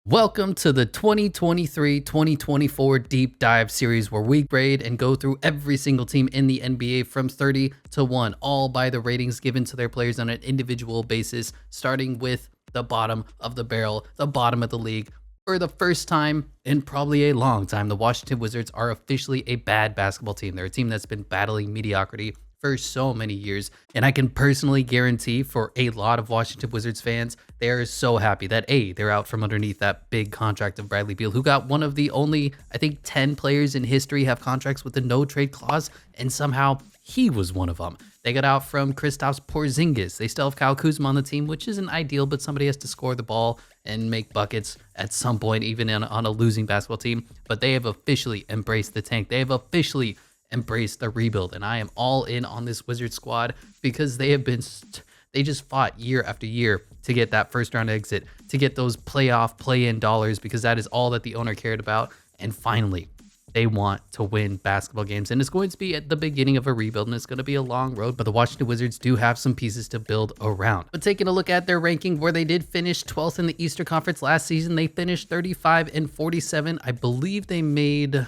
Welcome to the 2023-2024 Deep Dive series where we grade and go through every single team in the NBA from 30 to 1, all by the ratings given to their players on an individual basis, starting with the bottom of the barrel, the bottom of the league. For the first time in probably a long time, the Washington Wizards are officially a bad basketball team. They're a team that's been battling mediocrity for so many years. And I can personally guarantee for a lot of Washington Wizards fans, they are so happy that they're out from underneath that big contract of Bradley Beal, who got one of the only, I think, 10 players in history have contracts with a no trade clause. And somehow he was one of them. They got out from Kristaps Porzingis. They still have Kyle Kuzma on the team, which isn't ideal, but somebody has to score the ball and make buckets at some point, even on a losing basketball team. But they have officially embraced the tank. They have officially embrace the rebuild, and I am all in on this Wizards squad because they just fought year after year to get that first round exit, to get those playoff play-in dollars, because that is all that the owner cared about. And finally, they want to win basketball games, and it's going to be at the beginning of a rebuild, and it's going to be a long road, but the Washington Wizards do have some pieces to build around. But taking a look at their ranking, where they did finish 12th in the Eastern Conference last season, they finished 35-47. I believe they made...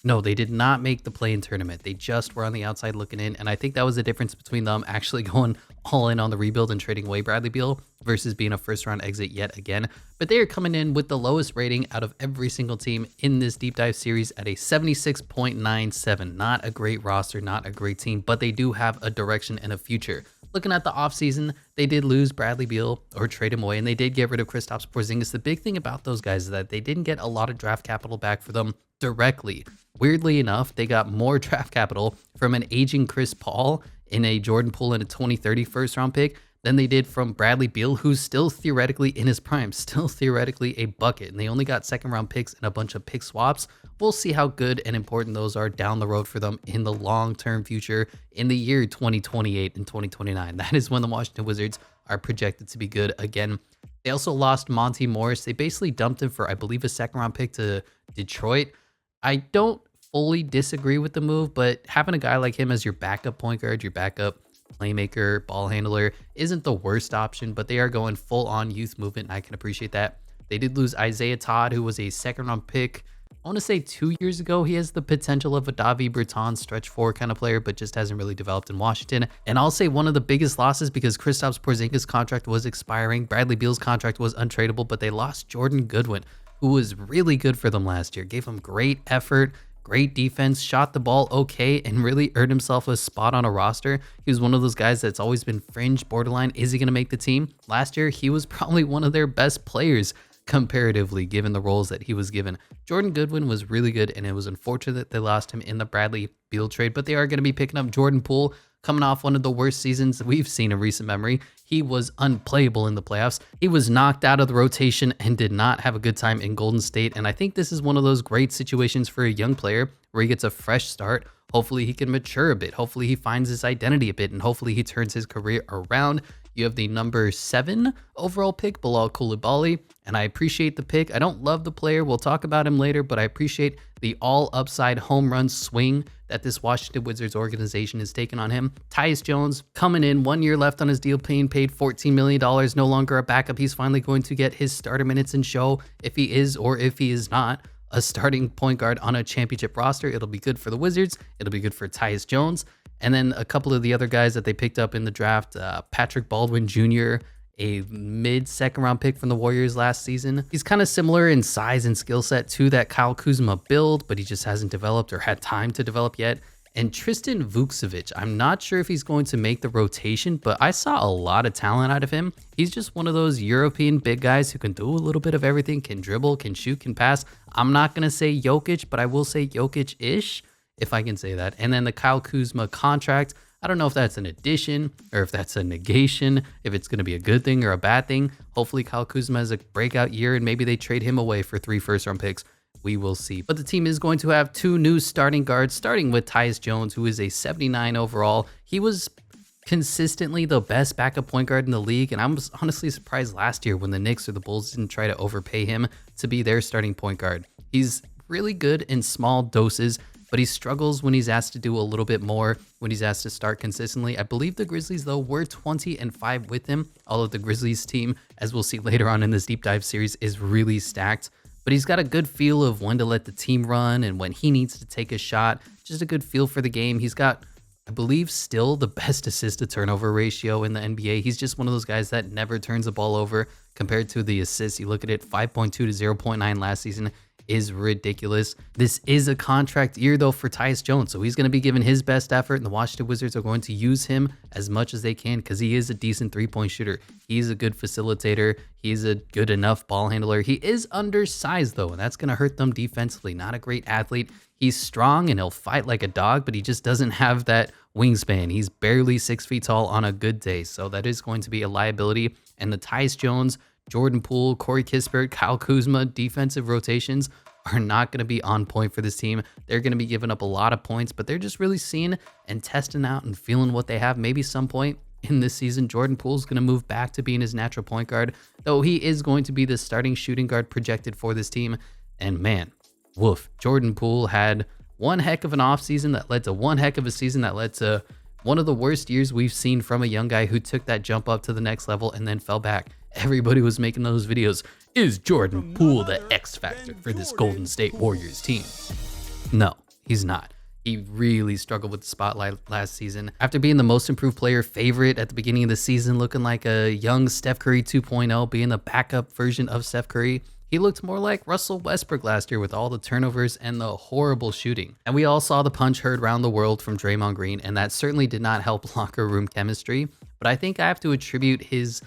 No, they did not make the play-in tournament. They just were on the outside looking in, and I think that was the difference between them actually going all in on the rebuild and trading away Bradley Beal versus being a first-round exit yet again. But they are coming in with the lowest rating out of every single team in this deep dive series at a 76.97. Not a great roster, not a great team, but they do have a direction and a future. Looking at the offseason, they did lose Bradley Beal or trade him away, and they did get rid of Kristaps Porzingis. The big thing about those guys is that they didn't get a lot of draft capital back for them directly. Weirdly enough, they got more draft capital from an aging Chris Paul in a Jordan Poole and a 2030 first-round pick than they did from Bradley Beal, who's still theoretically in his prime, still theoretically a bucket, and they only got second-round picks and a bunch of pick swaps. We'll see how good and important those are down the road for them in the long-term future in the year 2028 and 2029. That is when the Washington Wizards are projected to be good again. They also lost Monty Morris. They basically dumped him for, I believe, a second-round pick to Detroit. I don't fully disagree with the move, but having a guy like him as your backup point guard, your backup playmaker, ball handler isn't the worst option, but they are going full-on youth movement, and I can appreciate that. They did lose Isaiah Todd, who was a second-round pick. I want to say 2 years ago. He has the potential of a Davi Bertans stretch four kind of player, but just hasn't really developed in Washington. And I'll say one of the biggest losses, because Kristaps Porzingis' contract was expiring. Bradley Beal's contract was untradeable, but they lost Jordan Goodwin, who was really good for them last year. Gave them great effort, great defense, shot the ball okay, and really earned himself a spot on a roster. He was one of those guys that's always been fringe, borderline. Is he going to make the team? Last year, he was probably one of their best players comparatively, given the roles that he was given. Jordan Goodwin was really good, and it was unfortunate that they lost him in the Bradley Beal trade, but they are going to be picking up Jordan Poole, coming off one of the worst seasons we've seen in recent memory. He was unplayable in the playoffs. He was knocked out of the rotation and did not have a good time in Golden State, and I think this is one of those great situations for a young player where he gets a fresh start. Hopefully he can mature a bit. Hopefully he finds his identity a bit, and hopefully he turns his career around. You have the number 7 overall pick, Bilal Coulibaly, and I appreciate the pick. I don't love the player. We'll talk about him later, but I appreciate the all-upside home run swing that this Washington Wizards organization has taken on him. Tyus Jones coming in, 1 year left on his deal, being paid $14 million, no longer a backup. He's finally going to get his starter minutes and show if he is or if he is not a starting point guard on a championship roster. It'll be good for the Wizards. It'll be good for Tyus Jones. And then a couple of the other guys that they picked up in the draft, Patrick Baldwin Jr., a mid-second round pick from the Warriors last season. He's kind of similar in size and skill set to that Kyle Kuzma build, but he just hasn't developed or had time to develop yet. And Tristan Vukcevic, I'm not sure if he's going to make the rotation, but I saw a lot of talent out of him. He's just one of those European big guys who can do a little bit of everything, can dribble, can shoot, can pass. I'm not going to say Jokic, but I will say Jokic-ish, if I can say that. And then the Kyle Kuzma contract, I don't know if that's an addition or if that's a negation, if it's going to be a good thing or a bad thing. Hopefully Kyle Kuzma has a breakout year and maybe they trade him away for 3 first-round picks. We will see. But the team is going to have 2 new starting guards, starting with Tyus Jones, who is a 79 overall. He was consistently the best backup point guard in the league, and I was honestly surprised last year when the Knicks or the Bulls didn't try to overpay him to be their starting point guard. He's really good in small doses, but he struggles when he's asked to do a little bit more, when he's asked to start consistently. I believe the Grizzlies, though, were 20-5 with him. All of the Grizzlies team, as we'll see later on in this deep dive series, is really stacked. But he's got a good feel of when to let the team run and when he needs to take a shot. Just a good feel for the game. He's got, I believe, still the best assist to turnover ratio in the NBA. He's just one of those guys that never turns the ball over compared to the assists. You look at it, 5.2 to 0.9 last season is ridiculous. This is a contract year, though, for Tyus Jones, so he's going to be giving his best effort, and the Washington Wizards are going to use him as much as they can because he is a decent three-point shooter. He's a good facilitator. He's a good enough ball handler. He is undersized, though, and that's going to hurt them defensively. Not a great athlete. He's strong, and he'll fight like a dog, but he just doesn't have that wingspan. He's barely 6 feet tall on a good day, so that is going to be a liability. And the Tyus Jones, Jordan Poole, Corey Kispert, Kyle Kuzma defensive rotations are not going to be on point for this team. They're going to be giving up a lot of points, but they're just really seeing and testing out and feeling what they have. Maybe some point in this season, Jordan Poole is going to move back to being his natural point guard, though he is going to be the starting shooting guard projected for this team. And man, woof, Jordan Poole had one heck of an offseason that led to one heck of a season that led to one of the worst years we've seen from a young guy who took that jump up to the next level and then fell back. Everybody was making those videos. Is Jordan Poole the X factor for this Golden State Warriors team? No, he's not. He really struggled with the spotlight last season. After being the most improved player favorite at the beginning of the season, looking like a young Steph Curry 2.0, being the backup version of Steph Curry, he looked more like Russell Westbrook last year with all the turnovers and the horrible shooting. And we all saw the punch heard around the world from Draymond Green, and that certainly did not help locker room chemistry. But I think I have to attribute his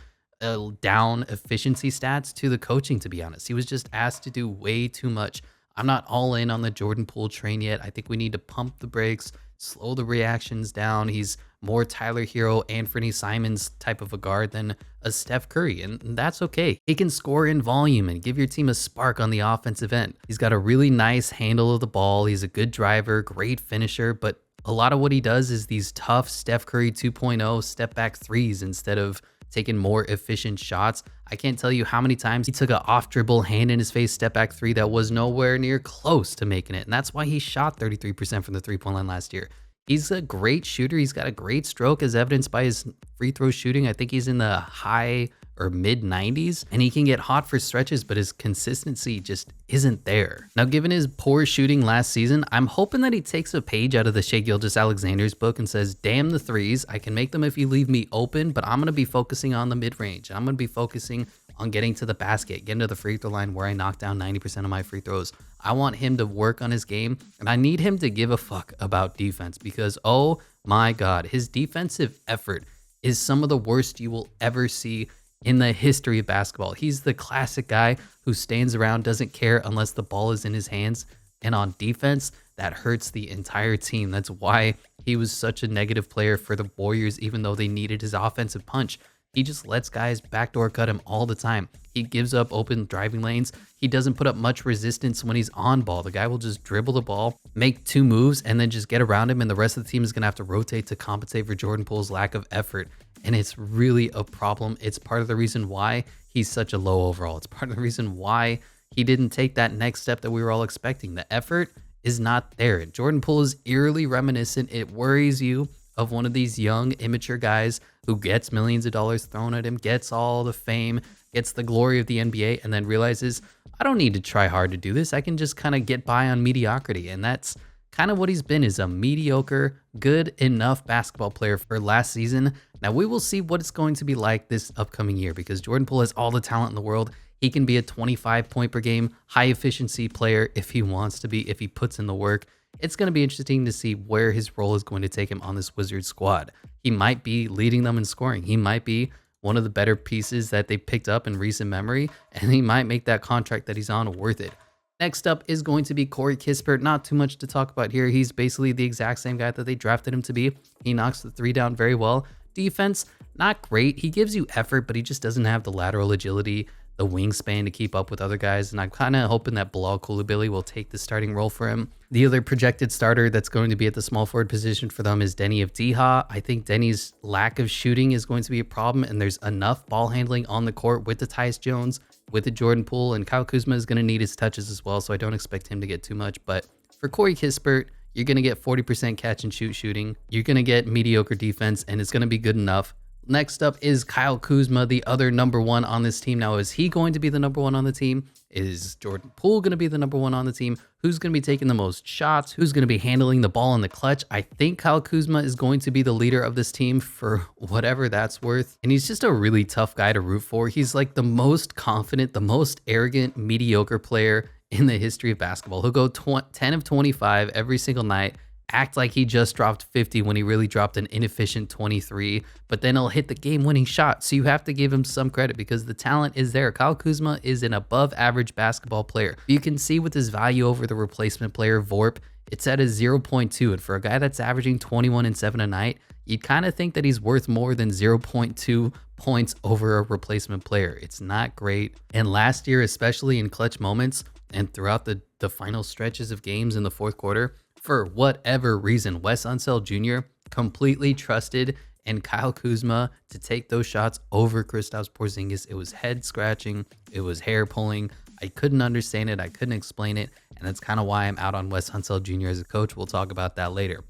down efficiency stats to the coaching, to be honest. He was just asked to do way too much. I'm not all in on the Jordan Poole train yet. I think we need to pump the brakes, slow the reactions down. He's more Tyler Hero, Anthony Simons type of a guard than a Steph Curry, and that's okay. He can score in volume and give your team a spark on the offensive end. He's got a really nice handle of the ball. He's a good driver, great finisher, but a lot of what he does is these tough Steph Curry 2.0 step back threes instead of taking more efficient shots. I can't tell you how many times he took an off dribble, hand in his face, step back three that was nowhere near close to making it. And that's why he shot 33% from the 3-point line last year. He's a great shooter. He's got a great stroke as evidenced by his free throw shooting. I think he's in the high or mid 90s, and he can get hot for stretches, but his consistency just isn't there. Now, given his poor shooting last season, I'm hoping that he takes a page out of the Shai Gilgeous-Alexander's book and says, damn the threes, I can make them if you leave me open, but I'm going to be focusing on the mid-range. I'm going to be focusing on getting to the basket, getting to the free throw line where I knock down 90% of my free throws. I want him to work on his game, and I need him to give a fuck about defense because, oh my God, his defensive effort is some of the worst you will ever see in the history of basketball. He's the classic guy who stands around, doesn't care unless the ball is in his hands. And on defense, that hurts the entire team. That's why he was such a negative player for the Warriors, even though they needed his offensive punch. He just lets guys backdoor cut him all the time. He gives up open driving lanes. He doesn't put up much resistance when he's on ball. The guy will just dribble the ball, make two moves, and then just get around him, and the rest of the team is going to have to rotate to compensate for Jordan Poole's lack of effort. And it's really a problem. It's part of the reason why he's such a low overall. It's part of the reason why he didn't take that next step that we were all expecting. The effort is not there. Jordan Poole is eerily reminiscent. It worries you of one of these young, immature guys who gets millions of dollars thrown at him, gets all the fame, gets the glory of the NBA, and then realizes, I don't need to try hard to do this. I can just kind of get by on mediocrity. And that's kind of what he's been, is a mediocre, good enough basketball player for last season. Now we will see what it's going to be like this upcoming year because Jordan Poole has all the talent in the world. He can be a 25 point per game, high efficiency player if he wants to be, if he puts in the work. It's going to be interesting to see where his role is going to take him on this Wizards squad. He might be leading them in scoring. He might be one of the better pieces that they picked up in recent memory, and he might make that contract that he's on worth it. Next up is going to be Corey Kispert. Not too much to talk about here. He's basically the exact same guy that they drafted him to be. He knocks the three down very well. Defense, not great. He gives you effort, but he just doesn't have the lateral agility, the wingspan to keep up with other guys. And I'm kind of hoping that Bilal Coulibaly will take the starting role for him. The other projected starter that's going to be at the small forward position for them is Denny Avdija. I think Denny's lack of shooting is going to be a problem, and there's enough ball handling on the court with the Tyus Jones, with the Jordan Poole, and Kyle Kuzma is going to need his touches as well, so I don't expect him to get too much. But for Corey Kispert, you're going to get 40% catch and shoot shooting. You're going to get mediocre defense, and it's going to be good enough. Next up is Kyle Kuzma, the other number one on this team. Now, is he going to be the number one on the team? Is Jordan Poole going to be the number one on the team? Who's going to be taking the most shots? Who's going to be handling the ball in the clutch? I think Kyle Kuzma is going to be the leader of this team for whatever that's worth. And he's just a really tough guy to root for. He's like the most confident, the most arrogant, mediocre player in the history of basketball. He'll go 10 of 25 every single night, act like he just dropped 50 when he really dropped an inefficient 23, but then he'll hit the game-winning shot. So you have to give him some credit because the talent is there. Kyle Kuzma is an above-average basketball player. You can see with his value over the replacement player, Vorp, it's at a 0.2, and for a guy that's averaging 21 and 7 a night, you'd kind of think that he's worth more than 0.2 points over a replacement player. It's not great. And last year, especially in clutch moments and throughout the final stretches of games in the fourth quarter, for whatever reason, Wes Unseld Jr. completely trusted in Kyle Kuzma to take those shots over Kristaps Porzingis. It was head scratching. It was hair pulling. I couldn't understand it. I couldn't explain it. And that's kind of why I'm out on Wes Unseld Jr. as a coach. We'll talk about that later.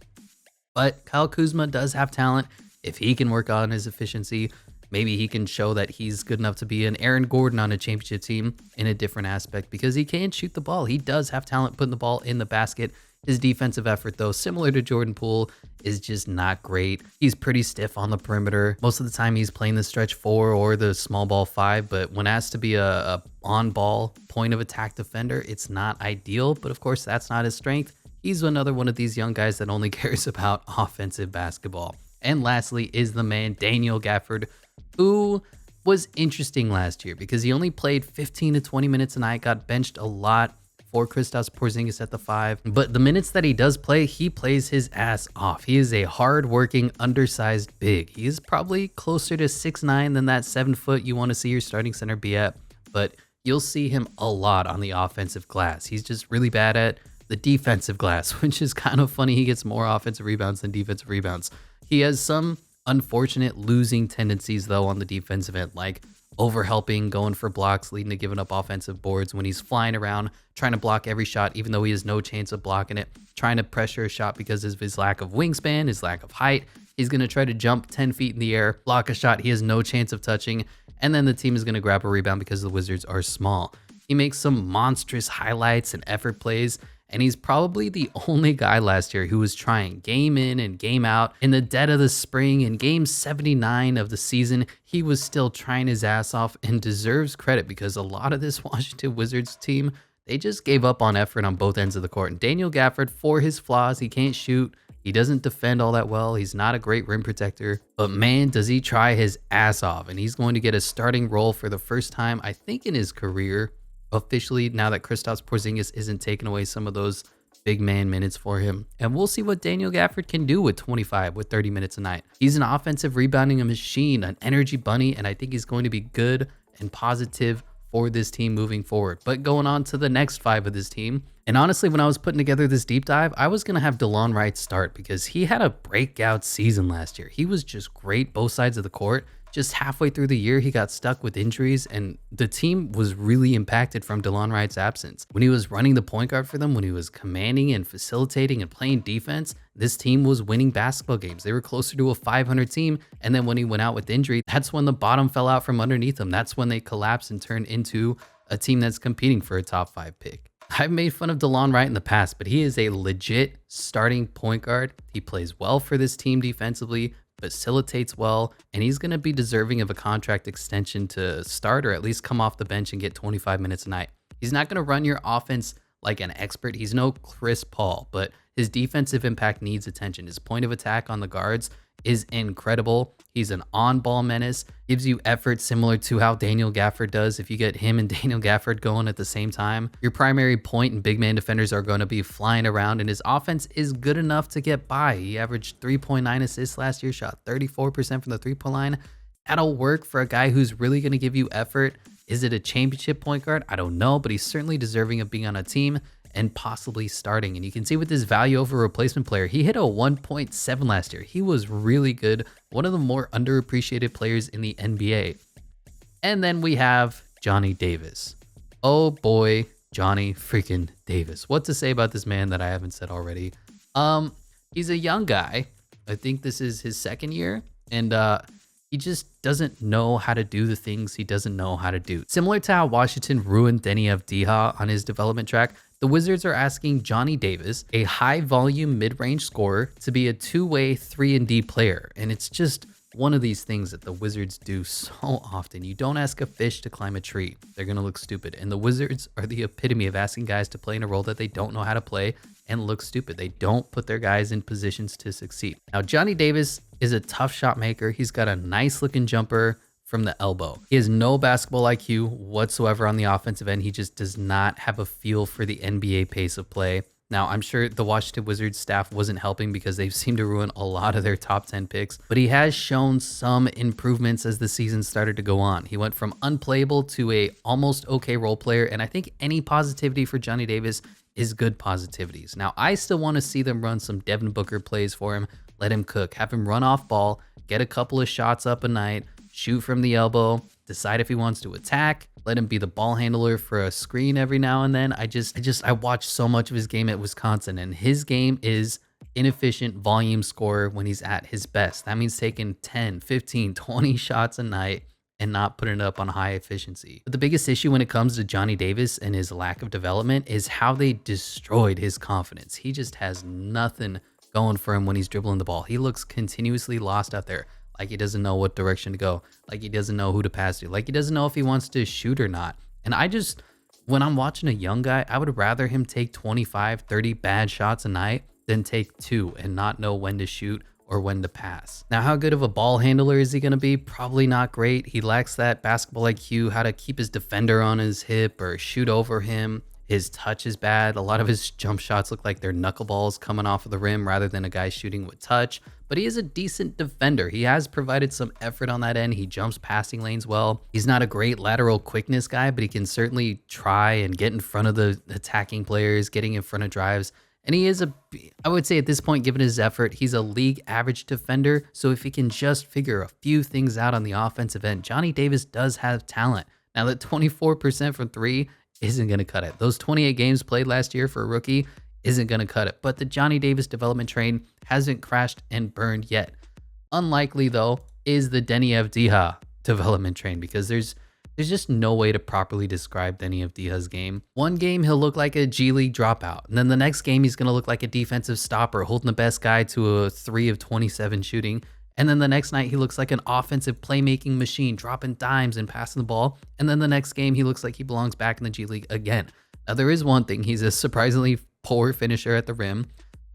But Kyle Kuzma does have talent. If he can work on his efficiency, maybe he can show that he's good enough to be an Aaron Gordon on a championship team in a different aspect because he can shoot the ball. He does have talent putting the ball in the basket. His defensive effort, though, similar to Jordan Poole, is just not great. He's pretty stiff on the perimeter. Most of the time, he's playing the stretch 4 or the small ball 5, but when asked to be a on-ball point of attack defender, it's not ideal. But of course, that's not his strength. He's another one of these young guys that only cares about offensive basketball. And lastly is the man, Daniel Gafford, who was interesting last year because he only played 15 to 20 minutes a night, got benched a lot for Kristaps Porzingis at the 5. But the minutes that he does play, he plays his ass off. He is a hard-working, undersized big. He is probably closer to 6'9" than that 7 foot you want to see your starting center be at. But you'll see him a lot on the offensive glass. He's just really bad at the defensive glass, which is kind of funny. He gets more offensive rebounds than defensive rebounds. He has some unfortunate losing tendencies, though, on the defensive end, like overhelping, going for blocks, leading to giving up offensive boards when he's flying around, trying to block every shot, even though he has no chance of blocking it, trying to pressure a shot because of his lack of wingspan, his lack of height. He's going to try to jump 10 feet in the air, block a shot he has no chance of touching, and then the team is going to grab a rebound because the Wizards are small. He makes some monstrous highlights and effort plays, and he's probably the only guy last year who was trying game in and game out. In the dead of the spring, in game 79 of the season, he was still trying his ass off and deserves credit because a lot of this Washington Wizards team, they just gave up on effort on both ends of the court. And Daniel Gafford, for his flaws, he can't shoot. He doesn't defend all that well. He's not a great rim protector, but man, does he try his ass off. And he's going to get a starting role for the first time, I think, in his career, officially, now that Kristaps Porzingis isn't taking away some of those big man minutes for him. And we'll see what Daniel Gafford can do with 25, with 30 minutes a night. He's an offensive rebounding machine, an energy bunny, and I think he's going to be good and positive for this team moving forward. But going on to the next 5 of this team, and honestly, when I was putting together this deep dive, I was going to have DeLon Wright start because he had a breakout season last year. He was just great both sides of the court. Just halfway through the year, he got stuck with injuries, and the team was really impacted from DeLon Wright's absence. When he was running the point guard for them, when he was commanding and facilitating and playing defense, this team was winning basketball games. They were closer to a 500 team, and then when he went out with injury, that's when the bottom fell out from underneath them. That's when they collapsed and turned into a team that's competing for a top 5 pick. I've made fun of DeLon Wright in the past, but he is a legit starting point guard. He plays well for this team defensively, facilitates well, and he's going to be deserving of a contract extension to start or at least come off the bench and get 25 minutes a night. He's not going to run your offense like an expert. He's no Chris Paul, but his defensive impact needs attention. His point of attack on the guards is incredible. He's an on-ball menace, gives you effort similar to how Daniel Gafford does. If you get him and Daniel Gafford going at the same time, your primary point and big man defenders are going to be flying around, and his offense is good enough to get by. He averaged 3.9 assists last year, shot 34% from the three-point line. That'll work for a guy who's really going to give you effort. Is it a championship point guard? I don't know, but he's certainly deserving of being on a team and possibly starting. And you can see with his value over replacement player, he hit a 1.7 last year. He was really good. One of the more underappreciated players in the NBA. And then we have Johnny Davis. Oh boy, Johnny freaking Davis. What to say about this man that I haven't said already? Um, he's a young guy. I think this is his second year, and he just doesn't know how to do the things he doesn't know how to do. Similar to how Washington ruined Deni Avdija on his development track, the Wizards are asking Johnny Davis, a high-volume mid-range scorer, to be a two-way 3-and-D player, and it's just one of these things that the Wizards do so often. You don't ask a fish to climb a tree. They're going to look stupid. And the Wizards are the epitome of asking guys to play in a role that they don't know how to play and look stupid. They don't put their guys in positions to succeed. Now, Johnny Davis is a tough shot maker. He's got a nice looking jumper from the elbow. He has no basketball IQ whatsoever on the offensive end. He just does not have a feel for the NBA pace of play. Now, I'm sure the Washington Wizards staff wasn't helping because they seem to ruin a lot of their top 10 picks, but he has shown some improvements as the season started to go on. He went from unplayable to a almost okay role player, and I think any positivity for Johnny Davis is good positivities. Now, I still want to see them run some Devin Booker plays for him, let him cook, have him run off ball, get a couple of shots up a night, shoot from the elbow, decide if he wants to attack, let him be the ball handler for a screen every now and then. I watched so much of his game at Wisconsin, and his game is inefficient volume scorer when he's at his best. That means taking 10, 15, 20 shots a night and not putting it up on high efficiency. But the biggest issue when it comes to Johnny Davis and his lack of development is how they destroyed his confidence. He just has nothing going for him when he's dribbling the ball. He looks continuously lost out there. Like he doesn't know what direction to go. Like he doesn't know who to pass to. Like he doesn't know if he wants to shoot or not. And when I'm watching a young guy, I would rather him take 25, 30 bad shots a night than take 2 and not know when to shoot or when to pass. Now, how good of a ball handler is he going to be? Probably not great. He lacks that basketball IQ, how to keep his defender on his hip or shoot over him. His touch is bad. A lot of his jump shots look like they're knuckleballs coming off of the rim rather than a guy shooting with touch. But he is a decent defender. He has provided some effort on that end. He jumps passing lanes well. He's not a great lateral quickness guy, but he can certainly try and get in front of the attacking players, getting in front of drives. And he is I would say at this point, given his effort, he's a league average defender. So if he can just figure a few things out on the offensive end, Johnny Davis does have talent. Now that 24% from 3 isn't going to cut it. Those 28 games played last year for a rookie isn't going to cut it. But the Johnny Davis development train hasn't crashed and burned yet. Unlikely, though, is the Deni Avdija development train because there's just no way to properly describe Deni Avdija's game. One game, he'll look like a G League dropout. And then the next game, he's going to look like a defensive stopper holding the best guy to a 3 of 27 shooting. And then the next night, he looks like an offensive playmaking machine, dropping dimes and passing the ball. And then the next game, he looks like he belongs back in the G League again. Now, there is one thing. He's a surprisingly poor finisher at the rim.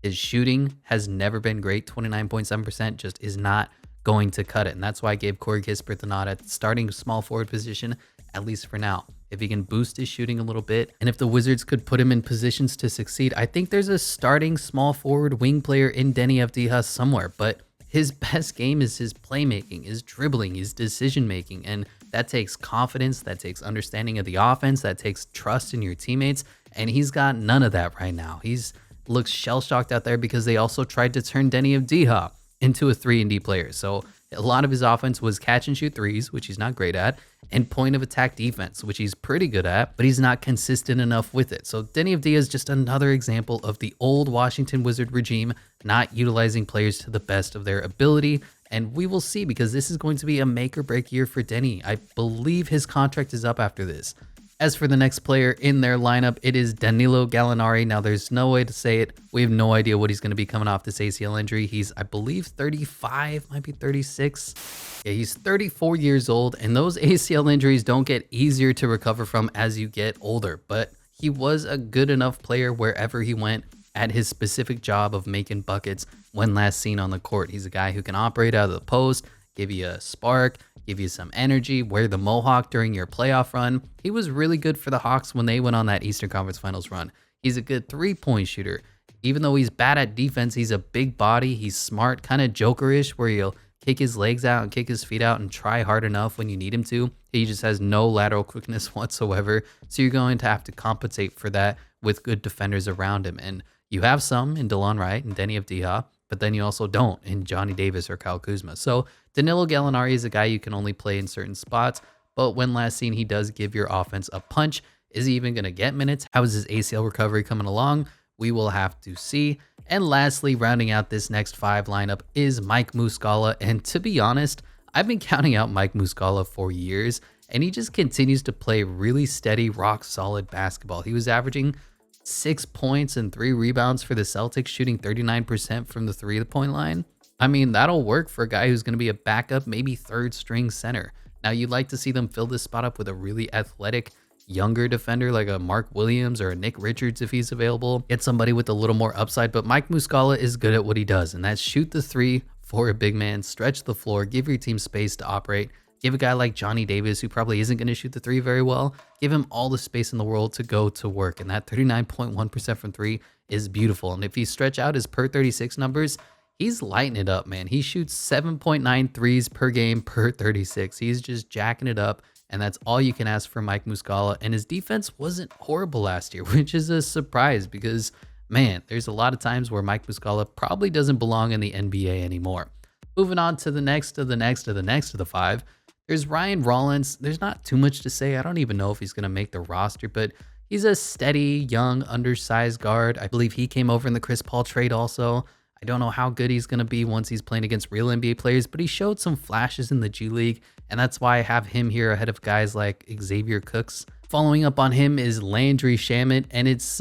His shooting has never been great. 29.7% just is not going to cut it. And that's why I gave Corey Kispert the nod at the starting small forward position, at least for now. If he can boost his shooting a little bit, and if the Wizards could put him in positions to succeed, I think there's a starting small forward wing player in Deni Avdija somewhere. But his best game is his playmaking, his dribbling, his decision making. And that takes confidence, that takes understanding of the offense, that takes trust in your teammates. And he's got none of that right now. He's looks shell-shocked out there because they also tried to turn Deni Avdija into a 3-and-D player. So a lot of his offense was catch and shoot threes, which he's not great at, and point of attack defense, which he's pretty good at, but he's not consistent enough with it. So Deni Avdija is just another example of the old Washington Wizard regime not utilizing players to the best of their ability. And we will see, because this is going to be a make or break year for Deni. I believe his contract is up after this. As for the next player in their lineup, it is Danilo Gallinari. Now, there's no way to say it. We have no idea what he's going to be coming off this ACL injury. He's, I believe, 35, might be 36. Yeah, he's 34 years old, and those ACL injuries don't get easier to recover from as you get older. But he was a good enough player wherever he went at his specific job of making buckets when last seen on the court. He's a guy who can operate out of the post, give you a spark, give you some energy, wear the mohawk during your playoff run. He was really good for the Hawks when they went on that Eastern Conference Finals run. He's a good three-point shooter. Even though he's bad at defense, he's a big body. He's smart, kind of jokerish, where he'll kick his legs out and kick his feet out and try hard enough when you need him to. He just has no lateral quickness whatsoever. So you're going to have to compensate for that with good defenders around him. And you have some in DeLon Wright and Deni Avdija, but then you also don't in Johnny Davis or Kyle Kuzma. So Danilo Gallinari is a guy you can only play in certain spots, but when last seen, he does give your offense a punch. Is he even going to get minutes? How is his ACL recovery coming along? We will have to see. And lastly, rounding out this next 5 lineup is Mike Muscala. And to be honest, I've been counting out Mike Muscala for years, and he just continues to play really steady, rock solid basketball. He was averaging 6 points and 3 rebounds for the Celtics, shooting 39% from the 3-point line. I mean, that'll work for a guy who's going to be a backup, maybe third string center. Now, you'd like to see them fill this spot up with a really athletic, younger defender like a Mark Williams or a Nick Richards if he's available. Get somebody with a little more upside, but Mike Muscala is good at what he does, and that's shoot the 3 for a big man, stretch the floor, give your team space to operate. Give a guy like Johnny Davis, who probably isn't going to shoot the 3 very well, give him all the space in the world to go to work. And that 39.1% from 3 is beautiful. And if you stretch out his per 36 numbers, he's lighting it up, man. He shoots 7.9 threes per game per 36. He's just jacking it up. And that's all you can ask for Mike Muscala. And his defense wasn't horrible last year, which is a surprise because, man, there's a lot of times where Mike Muscala probably doesn't belong in the NBA anymore. Moving on to the next of the 5. There's Ryan Rollins. There's not too much to say. I don't even know if he's going to make the roster, but he's a steady, young, undersized guard. I believe he came over in the Chris Paul trade also. I don't know how good he's going to be once he's playing against real NBA players, but he showed some flashes in the G League, and that's why I have him here ahead of guys like Xavier Cooks. Following up on him is Landry Shamet, and it's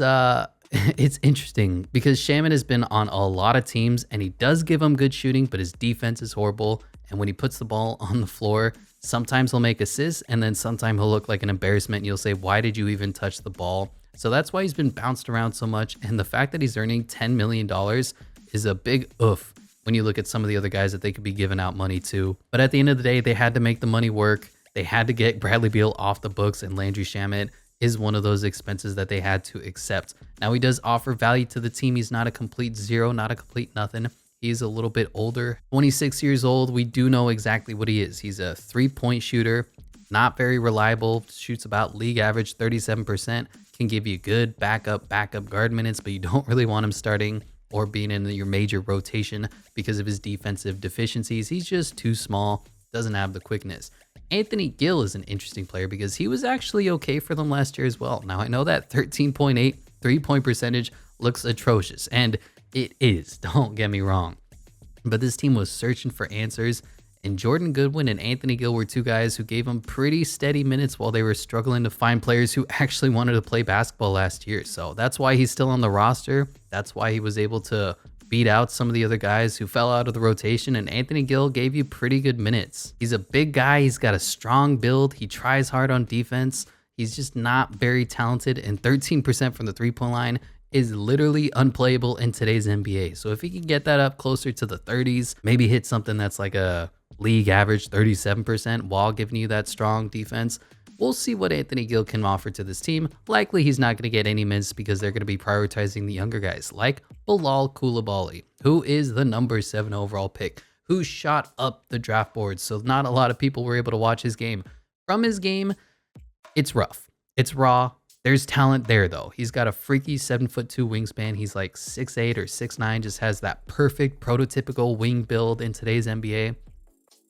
interesting because Shamet has been on a lot of teams, and he does give them good shooting, but his defense is horrible, and when he puts the ball on the floor, sometimes he'll make assists, and then sometimes he'll look like an embarrassment, and you'll say, why did you even touch the ball? So that's why he's been bounced around so much, and the fact that he's earning $10 million is a big oof when you look at some of the other guys that they could be giving out money to. But at the end of the day, they had to make the money work. They had to get Bradley Beal off the books, and Landry Shamet is one of those expenses that they had to accept. Now, he does offer value to the team. He's not a complete zero, not a complete nothing. He's a little bit older, 26 years old. We do know exactly what he is. He's a 3-point shooter, not very reliable, shoots about league average 37%, can give you good backup guard minutes, but you don't really want him starting or being in your major rotation because of his defensive deficiencies. He's just too small, doesn't have the quickness. Anthony Gill is an interesting player because he was actually okay for them last year as well. Now, I know that 13.8 3-point percentage looks atrocious, and it is, don't get me wrong. But this team was searching for answers, and Jordan Goodwin and Anthony Gill were two guys who gave them pretty steady minutes while they were struggling to find players who actually wanted to play basketball last year. So that's why he's still on the roster. That's why he was able to beat out some of the other guys who fell out of the rotation, and Anthony Gill gave you pretty good minutes. He's a big guy. He's got a strong build. He tries hard on defense. He's just not very talented, and 13% from the 3-point line is literally unplayable in today's NBA. So if he can get that up closer to the 30s, maybe hit something that's like a league average 37% while giving you that strong defense, we'll see what Anthony Gill can offer to this team. Likely he's not going to get any minutes because they're going to be prioritizing the younger guys like Bilal Coulibaly, who is the number 7 overall pick, who shot up the draft boards. So not a lot of people were able to watch his game. From his game, it's rough. It's raw. There's talent there, though. He's got a freaky 7'2" wingspan. He's like 6'8" or 6'9", just has that perfect prototypical wing build in today's NBA.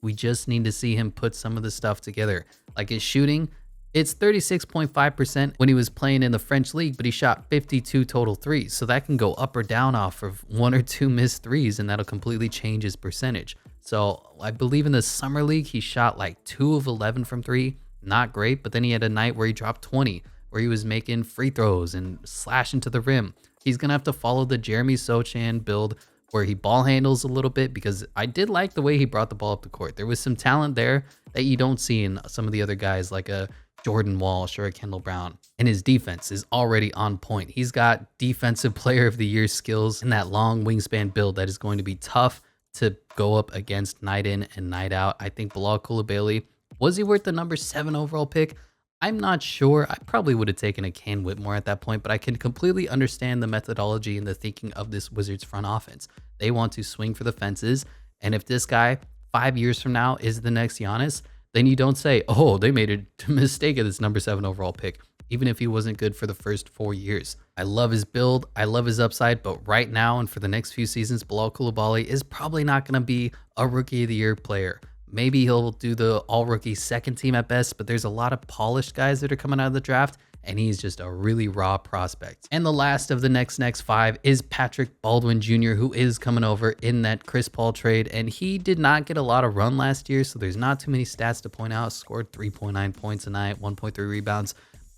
We just need to see him put some of the stuff together. Like his shooting, it's 36.5% when he was playing in the French league, but he shot 52 total threes. So that can go up or down off of 1 or 2 missed threes, and that'll completely change his percentage. So I believe in the summer league, he shot like 2 of 11 from 3. Not great, but then he had a night where he dropped 20, where he was making free throws and slashing to the rim. He's going to have to follow the Jeremy Sochan build where he ball handles a little bit, because I did like the way he brought the ball up the court. There was some talent there that you don't see in some of the other guys like a Jordan Walsh or a Kendall Brown. And his defense is already on point. He's got defensive player of the year skills in that long wingspan build that is going to be tough to go up against night in and night out. I think Bilal Coulibaly, was he worth the number 7 overall pick? I'm not sure. I probably would have taken a Ken Whitmore at that point, but I can completely understand the methodology and the thinking of this Wizards front offense. They want to swing for the fences, and if this guy 5 years from now is the next Giannis, then you don't say, oh, they made a mistake at this number 7 overall pick, even if he wasn't good for the first 4 years. I love his build. I love his upside, but right now and for the next few seasons, Bilal Coulibaly is probably not going to be a Rookie of the Year player. Maybe he'll do the all-rookie second team at best, but there's a lot of polished guys that are coming out of the draft, and he's just a really raw prospect. And the last of the next 5 is Patrick Baldwin Jr., who is coming over in that Chris Paul trade, and he did not get a lot of run last year, so there's not too many stats to point out. Scored 3.9 points a night, 1.3 rebounds.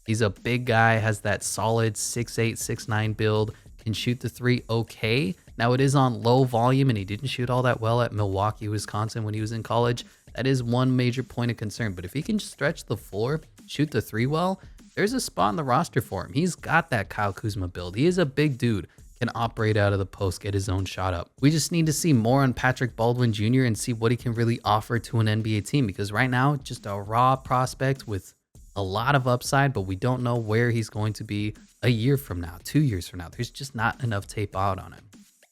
He's a big guy, has that solid 6'8", 6'9" build, can shoot the three okay. Now it is on low volume, and he didn't shoot all that well at Milwaukee, Wisconsin when he was in college. That is one major point of concern, but if he can stretch the floor, shoot the three well, there's a spot in the roster for him. He's got that Kyle Kuzma build. He is a big dude, can operate out of the post, get his own shot up. We just need to see more on Patrick Baldwin Jr. and see what he can really offer to an NBA team, because right now, just a raw prospect with a lot of upside, but we don't know where he's going to be a year from now, 2 years from now. There's just not enough tape out on him.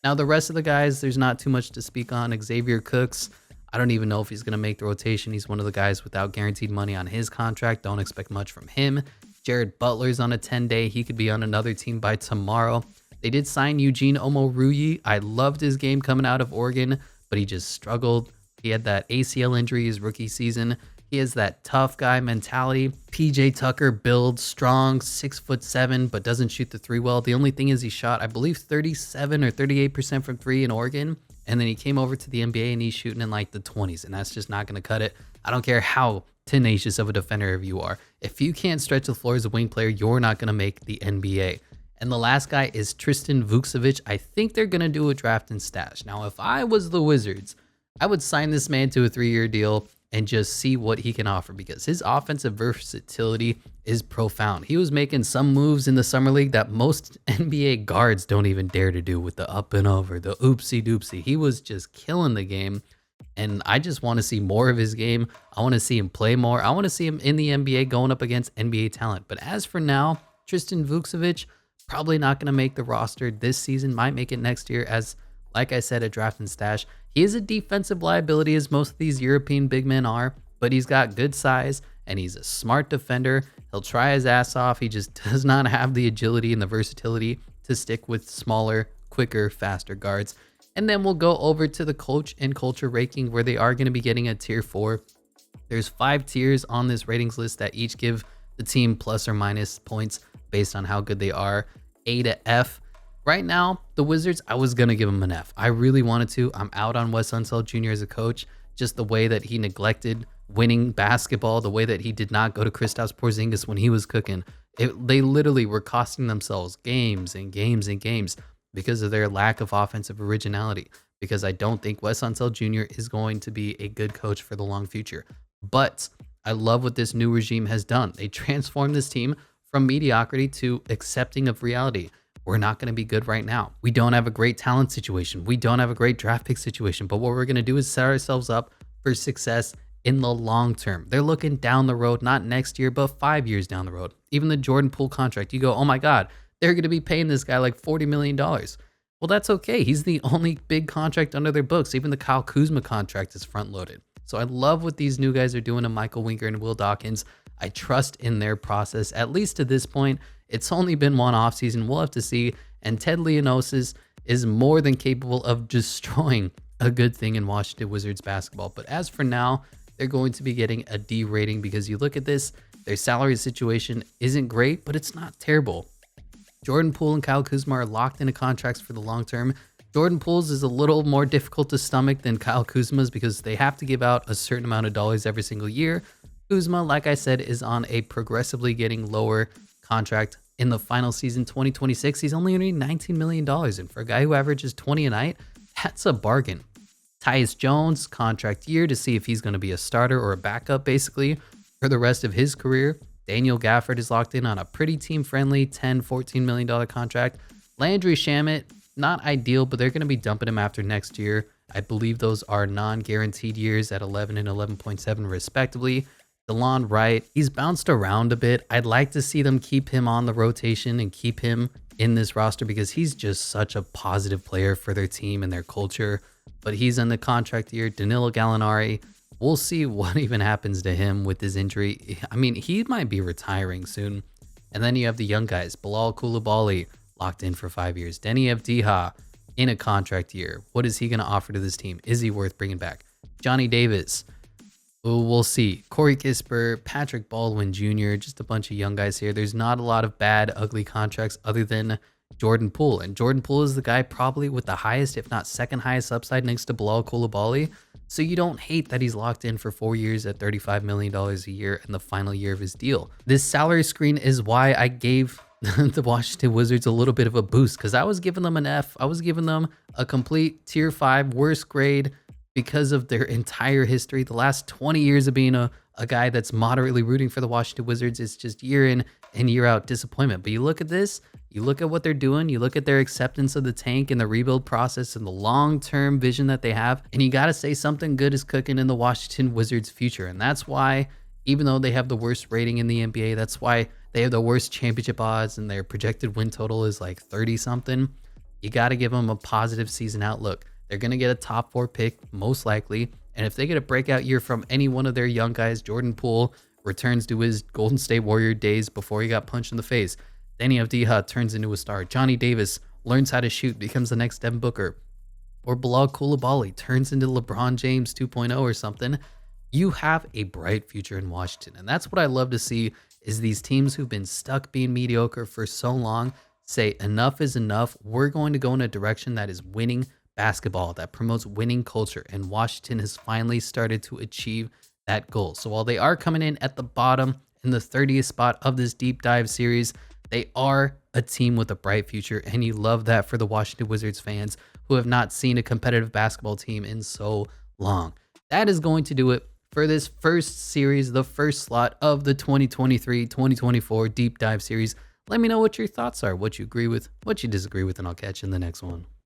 Now, the rest of the guys, there's not too much to speak on. Xavier Cooks, I don't even know if he's going to make the rotation. He's one of the guys without guaranteed money on his contract. Don't expect much from him. Jared Butler's on a 10-day. He could be on another team by tomorrow. They did sign Eugene Omoruyi. I loved his game coming out of Oregon, but he just struggled. He had that ACL injury his rookie season. He has that tough guy mentality. PJ Tucker builds strong, 6'7", but doesn't shoot the three well. The only thing is he shot, I believe, 37 or 38% from three in Oregon. And then he came over to the NBA and he's shooting in like the 20s, and that's just not going to cut it. I don't care how tenacious of a defender you are. If you can't stretch the floor as a wing player, you're not going to make the NBA. And the last guy is Tristan Vukcevic. I think they're going to do a draft and stash. Now, if I was the Wizards, I would sign this man to a 3-year deal and just see what he can offer, because his offensive versatility is profound. He was making some moves in the summer league that most NBA guards don't even dare to do, with the up and over, the oopsie doopsie. He was just killing the game, and I just want to see more of his game. I want to see him play more. I want to see him in the NBA going up against NBA talent. But as for now, Tristan Vukcevic, probably not going to make the roster this season, might make it next year as, like I said, a draft and stash. He is a defensive liability, as most of these European big men are, but he's got good size and he's a smart defender. He'll try his ass off. He just does not have the agility and the versatility to stick with smaller, quicker, faster guards. And then we'll go over to the coach and culture ranking, where they are going to be getting a tier 4. There's 5 tiers on this ratings list that each give the team plus or minus points based on how good they are. A to F. Right now, the Wizards, I was going to give him an F. I really wanted to. I'm out on Wes Unseld Jr. as a coach. Just the way that he neglected winning basketball, the way that he did not go to Kristaps Porzingis when he was cooking. They literally were costing themselves games and games and games because of their lack of offensive originality. Because I don't think Wes Unseld Jr. is going to be a good coach for the long future. But I love what this new regime has done. They transformed this team from mediocrity to accepting of reality. We're not going to be good right now. We don't have a great talent situation. We don't have a great draft pick situation. But what we're going to do is set ourselves up for success in the long term. They're looking down the road, not next year, but 5 years down the road. Even the Jordan Poole contract, you go, oh my God, they're going to be paying this guy like $40 million. Well, that's okay. He's the only big contract under their books. Even the Kyle Kuzma contract is front loaded. So I love what these new guys are doing to Michael Winker and Will Dawkins. I trust in their process, at least to this point. It's only been one offseason. We'll have to see. And Ted Leonosis is more than capable of destroying a good thing in Washington Wizards basketball. But as for now, they're going to be getting a D rating, because you look at this, their salary situation isn't great, but it's not terrible. Jordan Poole and Kyle Kuzma are locked into contracts for the long term. Jordan Poole's is a little more difficult to stomach than Kyle Kuzma's, because they have to give out a certain amount of dollars every single year. Kuzma, like I said, is on a progressively getting lower contract. In the final season, 2026, he's only earning $19 million. And for a guy who averages 20 a night, that's a bargain. Tyus Jones, contract year to see if he's going to be a starter or a backup, basically, for the rest of his career. Daniel Gafford is locked in on a pretty team-friendly $10, $14 million contract. Landry Shamet, not ideal, but they're going to be dumping him after next year. I believe those are non-guaranteed years at 11 and 11.7 respectively. DeLon Wright, he's bounced around a bit. I'd like to see them keep him on the rotation and keep him in this roster, because he's just such a positive player for their team and their culture. But he's in the contract year. Danilo Gallinari, we'll see what even happens to him with his injury. I mean, he might be retiring soon. And then you have the young guys. Bilal Coulibaly, locked in for 5 years. Deni Avdija in a contract year. What is he going to offer to this team? Is he worth bringing back? Johnny Davis, Well, we'll see. Corey Kispert, Patrick Baldwin Jr., just a bunch of young guys here. There's not a lot of bad, ugly contracts other than Jordan Poole. And Jordan Poole is the guy probably with the highest, if not second highest upside next to Bilal Coulibaly. So you don't hate that he's locked in for 4 years at $35 million a year in the final year of his deal. This salary screen is why I gave the Washington Wizards a little bit of a boost, because I was giving them an F. I was giving them a complete tier 5 worst grade because of their entire history. The last 20 years of being a guy that's moderately rooting for the Washington Wizards is just year in and year out disappointment. But you look at this, you look at what they're doing, you look at their acceptance of the tank and the rebuild process and the long-term vision that they have, and you got to say something good is cooking in the Washington Wizards future. And that's why, even though they have the worst rating in the NBA, that's why they have the worst championship odds and their projected win total is like 30 something. You got to give them a positive season outlook. They're going to get a top 4 pick, most likely. And if they get a breakout year from any one of their young guys, Jordan Poole returns to his Golden State Warrior days before he got punched in the face. Danny Avdija turns into a star. Johnny Davis learns how to shoot, becomes the next Devin Booker. Or Bilal Coulibaly turns into LeBron James 2.0 or something. You have a bright future in Washington. And that's what I love to see is these teams who've been stuck being mediocre for so long say enough is enough. We're going to go in a direction that is winning basketball, that promotes winning culture, and Washington has finally started to achieve that goal. So while they are coming in at the bottom in the 30th spot of this deep dive series, they are a team with a bright future, and you love that for the Washington Wizards fans who have not seen a competitive basketball team in so long. That is going to do it for this first series, the first slot of the 2023-2024 deep dive series. Let me know what your thoughts are, what you agree with, what you disagree with, and I'll catch you in the next one.